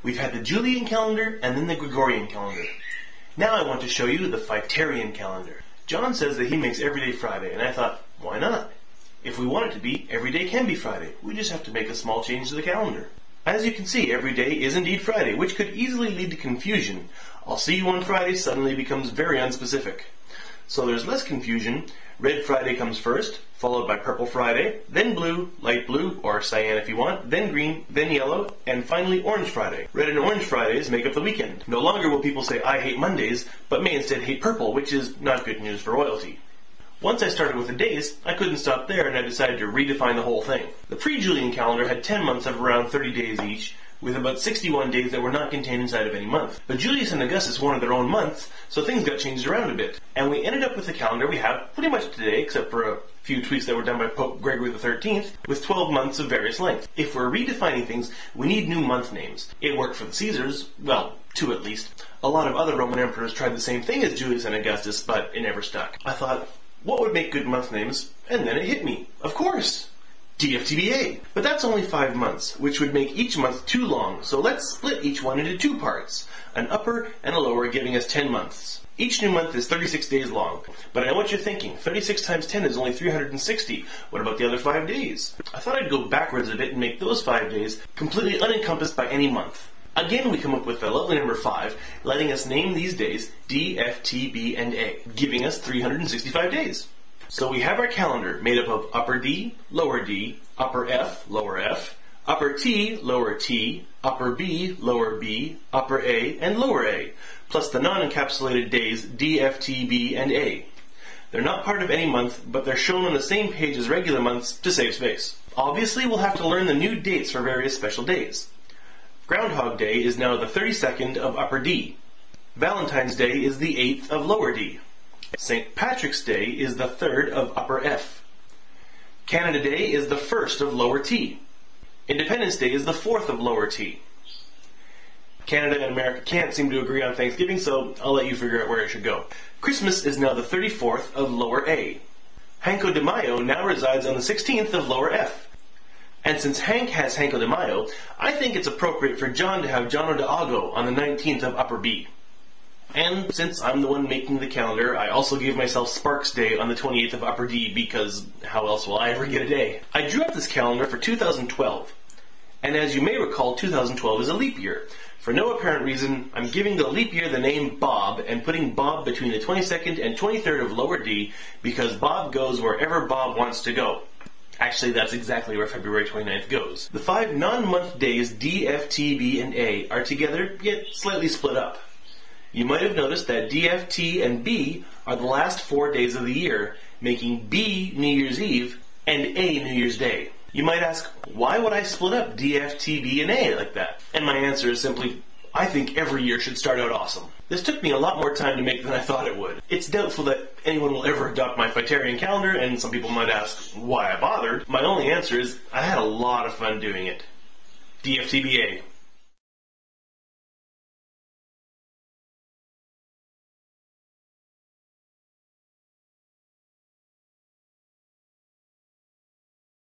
We've had the Julian calendar and then the Gregorian calendar. Now I want to show you the Fightarian calendar. John says that he makes every day Friday, and I thought, why not? If we want it to be, every day can be Friday. We just have to make a small change to the calendar. As you can see, every day is indeed Friday, which could easily lead to confusion. I'll see you on Friday suddenly becomes very unspecific. So there's less confusion. Red Friday comes first, followed by Purple Friday, then Blue, Light Blue, or Cyan if you want, then Green, then Yellow, and finally Orange Friday. Red and Orange Fridays make up the weekend. No longer will people say, I hate Mondays, but may instead hate purple, which is not good news for royalty. Once I started with the days, I couldn't stop there and I decided to redefine the whole thing. The pre-Julian calendar had 10 months of around 30 days each, with about 61 days that were not contained inside of any month. But Julius and Augustus wanted their own months, so things got changed around a bit. And we ended up with the calendar we have pretty much today, except for a few tweaks that were done by Pope Gregory XIII, with 12 months of various lengths. If we're redefining things, we need new month names. It worked for the Caesars, well, 2 at least. A lot of other Roman emperors tried the same thing as Julius and Augustus, but it never stuck. I thought, what would make good month names? And then it hit me. Of course! DFTBA. But that's only 5 months, which would make each month too long, so let's split each one into 2 parts, an upper and a lower, giving us 10 months. Each new month is 36 days long, but I know what you're thinking, 36 times 10 is only 360, what about the other 5 days? I thought I'd go backwards a bit and make those 5 days completely unencompassed by any month. Again, we come up with the lovely number 5, letting us name these days D, F, T, B, and A, giving us 365 days. So we have our calendar made up of upper D, lower D, upper F, lower F, upper T, lower T, upper B, lower B, upper A, and lower A, plus the non-encapsulated days D, F, T, B, and A. They're not part of any month, but they're shown on the same page as regular months to save space. Obviously, we'll have to learn the new dates for various special days. Groundhog Day is now the 32nd of upper D. Valentine's Day is the 8th of lower D. St. Patrick's Day is the 3rd of upper F. Canada Day is the 1st of lower T. Independence Day is the 4th of lower T. Canada and America can't seem to agree on Thanksgiving, so I'll let you figure out where it should go. Christmas is now the 34th of lower A. Hanco de Mayo now resides on the 16th of lower F. And since Hank has Hanco de Mayo, I think it's appropriate for John to have Jono de Ago on the 19th of upper B. And since I'm the one making the calendar, I also gave myself Sparks Day on the 28th of upper D because how else will I ever get a day? I drew up this calendar for 2012. And as you may recall, 2012 is a leap year. For no apparent reason, I'm giving the leap year the name Bob and putting Bob between the 22nd and 23rd of lower D because Bob goes wherever Bob wants to go. Actually, that's exactly where February 29th goes. The 5 non-month days D, F, T, B, and A are together, yet slightly split up. You might have noticed that D, F, T, and B are the last 4 days of the year, making B New Year's Eve and A New Year's Day. You might ask, why would I split up D, F, T, B, and A like that? And my answer is simply, I think every year should start out awesome. This took me a lot more time to make than I thought it would. It's doubtful that anyone will ever adopt my Fightarian calendar, and some people might ask why I bothered. My only answer is, I had a lot of fun doing it. DFTBA.